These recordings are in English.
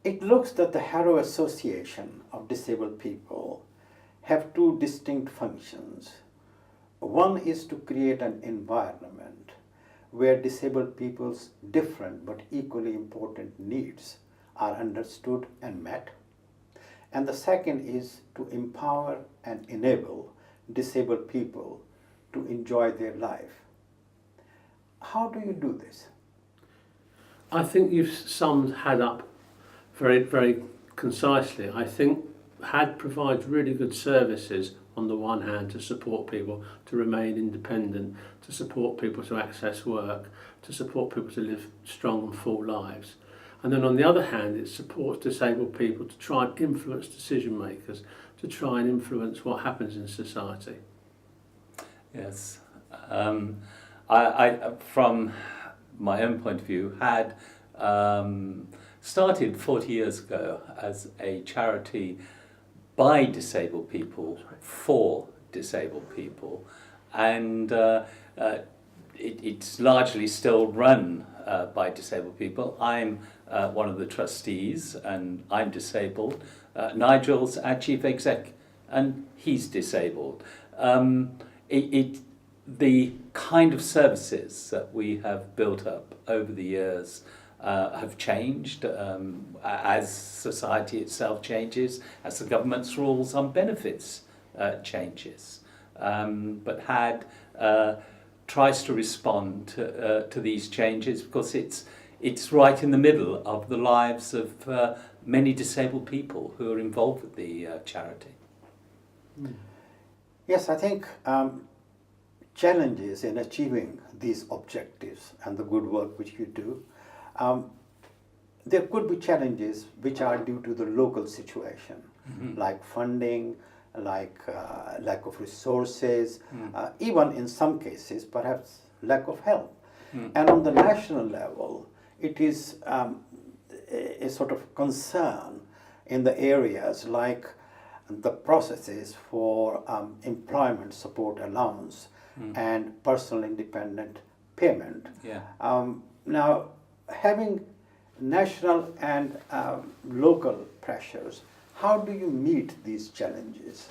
It looks that the Harrow Association of Disabled People have two distinct functions. One is to create an environment where disabled people's different but equally important needs are understood and met. And the second is to empower and enable disabled people to enjoy their life. How do you do this? I think you've summed HAD up very, very concisely. I think HAD provides really good services on the one hand to support people to remain independent, to support people to access work, to support people to live strong and full lives. And then on the other hand, it supports disabled people to try and influence decision makers, to try and influence what happens in society. Yes. I from my own point of view, had started 40 years ago as a charity by disabled people for disabled people, and it's largely still run by disabled people. I'm one of the trustees, and I'm disabled. Nigel's our chief exec, and he's disabled. The kind of services that we have built up over the years have changed as society itself changes, as the government's rules on benefits changes. But HAD tries to respond to these changes because it's right in the middle of the lives of many disabled people who are involved with the charity. Yes, I think challenges in achieving these objectives and the good work which you do, there could be challenges which are due to the local situation, like funding, like lack of resources, even in some cases perhaps lack of help. And on the national level, it is a sort of concern in the areas like the processes for employment support allowance and personal independent payment. Yeah. Now, having national and local pressures, how do you meet these challenges?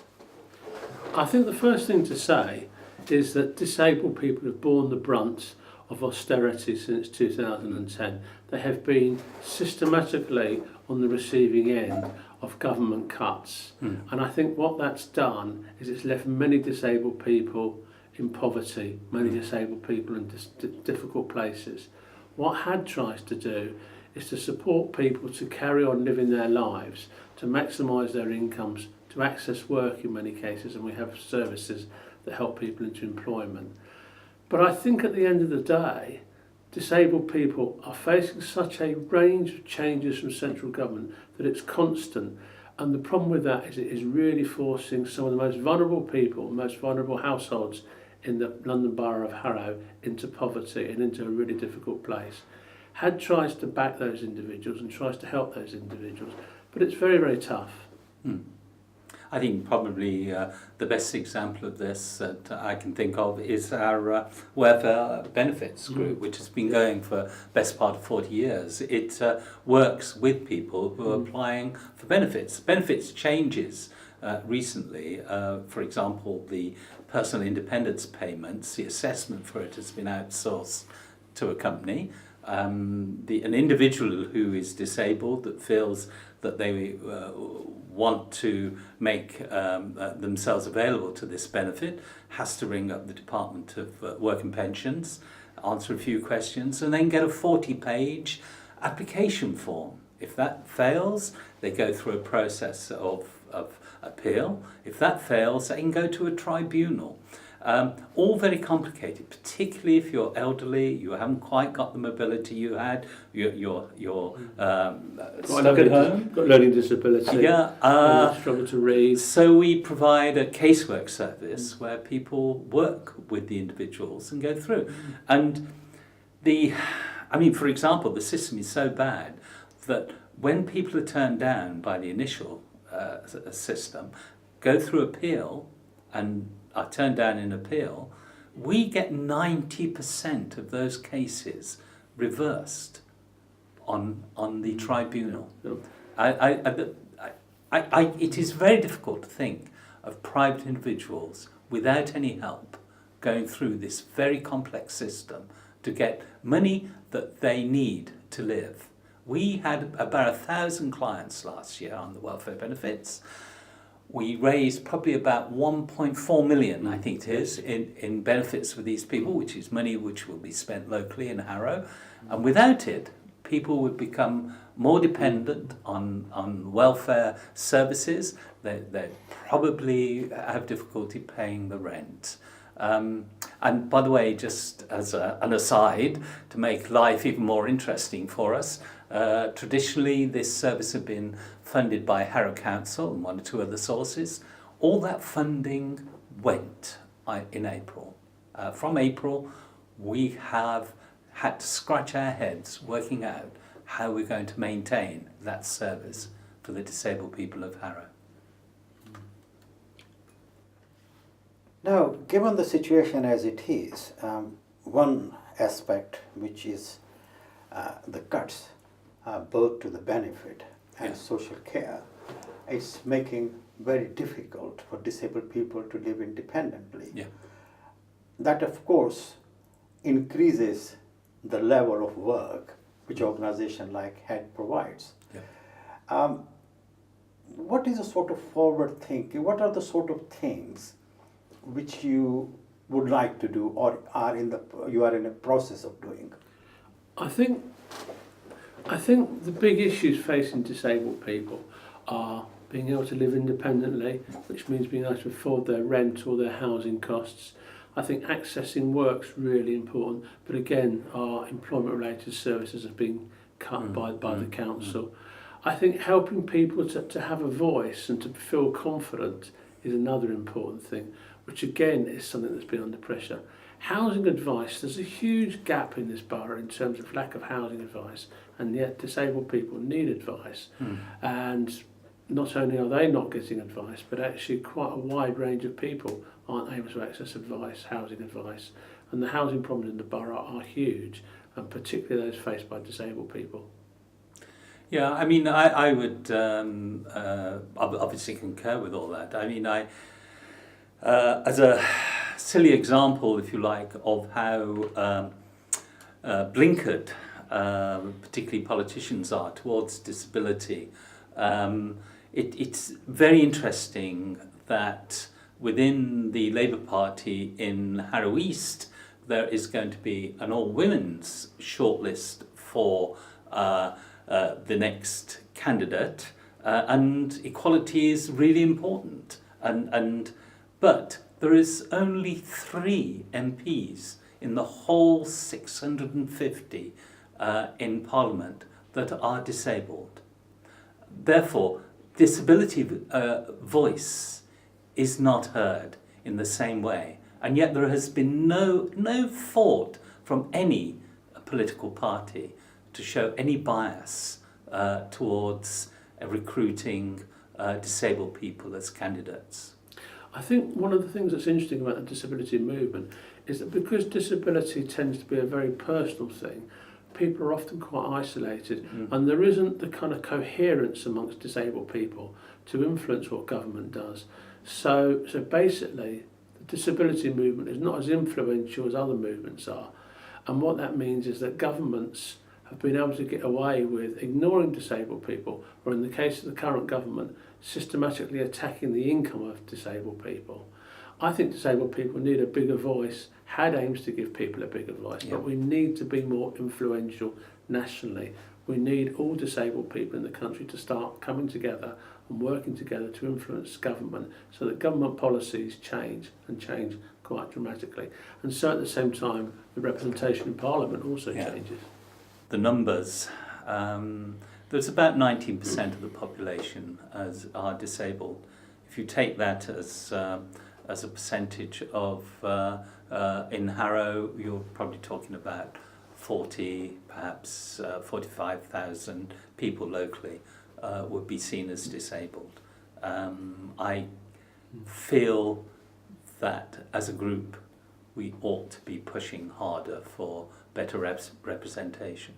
I think the first thing to say is that disabled people have borne the brunt of austerity since 2010. They have been systematically on the receiving end of government cuts. And I think what that's done is it's left many disabled people in poverty, many disabled people in difficult places. What HAD tries to do is to support people to carry on living their lives, to maximise their incomes, to access work in many cases, and we have services that help people into employment. But I think at the end of the day, disabled people are facing such a range of changes from central government that it's constant. And the problem with that is it is really forcing some of the most vulnerable people, most vulnerable households in the London Borough of Harrow into poverty and into a really difficult place. HAD tries to back those individuals and tries to help those individuals, but it's very, very tough. I think probably the best example of this that I can think of is our welfare benefits group, which has been going for best part of 40 years. It works with people who are applying for benefits. Benefits changes recently. For example, the personal independence payments, the assessment for it has been outsourced to a company. An individual who is disabled that feels that they want to make themselves available to this benefit has to ring up the Department of Work and Pensions, answer a few questions, and then get a 40-page application form. If that fails, they go through a process of appeal. If that fails, they can go to a tribunal. All very complicated, particularly if you're elderly, you haven't quite got the mobility you had, you're stuck at home. Got learning disability, struggle to read. So we provide a casework service where people work with the individuals and go through. And for example, the system is so bad that when people are turned down by the initial system, go through appeal and are turned down in appeal, we get 90% of those cases reversed on the tribunal. Yeah. It is very difficult to think of private individuals without any help going through this very complex system to get money that they need to live. We had about 1,000 clients last year on the welfare benefits. We raised probably about 1.4 million, I think it is, in benefits for these people, which is money which will be spent locally in Harrow. And without it, people would become more dependent on welfare services. They probably have difficulty paying the rent. And by the way, just as an aside, to make life even more interesting for us, traditionally this service had been funded by Harrow Council and one or two other sources. All that funding went in April. From April, we have had to scratch our heads working out how we're going to maintain that service for the disabled people of Harrow. Now, given the situation as it is, one aspect which is the cuts, both to the benefit and social care, it's making very difficult for disabled people to live independently. Yeah. That, of course, increases the level of work which organization like HEAD provides. Yeah. What is the sort of forward thinking? What are the sort of things which you would like to do, or you are in a process of doing? I think the big issues facing disabled people are being able to live independently, which means being able to afford their rent or their housing costs. I think accessing work's really important, but again, our employment-related services have been cut by the council. I think helping people to have a voice and to feel confident is another important thing, which again is something that's been under pressure. Housing advice, there's a huge gap in this borough in terms of lack of housing advice, and yet disabled people need advice. And not only are they not getting advice, but actually quite a wide range of people aren't able to access advice, housing advice. And the housing problems in the borough are huge, and particularly those faced by disabled people. Yeah, I mean, I would obviously concur with all that. I mean, as a silly example, if you like, of how blinkered particularly politicians are towards disability, it's very interesting that within the Labour Party in Harrow East, there is going to be an all-women's shortlist for the next candidate, and equality is really important. But there is only 3 MPs in the whole 650 in Parliament that are disabled. Therefore, disability voice is not heard in the same way, and yet there has been no thought from any political party to show any bias towards recruiting disabled people as candidates. I think one of the things that's interesting about the disability movement is that because disability tends to be a very personal thing, people are often quite isolated, and there isn't the kind of coherence amongst disabled people to influence what government does. So basically, the disability movement is not as influential as other movements are, and what that means is that governments have been able to get away with ignoring disabled people, or in the case of the current government, systematically attacking the income of disabled people. I think disabled people need a bigger voice. HAD aims to give people a bigger voice, but we need to be more influential nationally. We need all disabled people in the country to start coming together and working together to influence government so that government policies change and change quite dramatically. And so at the same time, the representation in Parliament also changes. The numbers, there's about 19% of the population are disabled. If you take that as a percentage of in Harrow, you're probably talking about 40, perhaps 45,000 people locally would be seen as disabled. I feel that as a group we ought to be pushing harder for better representation.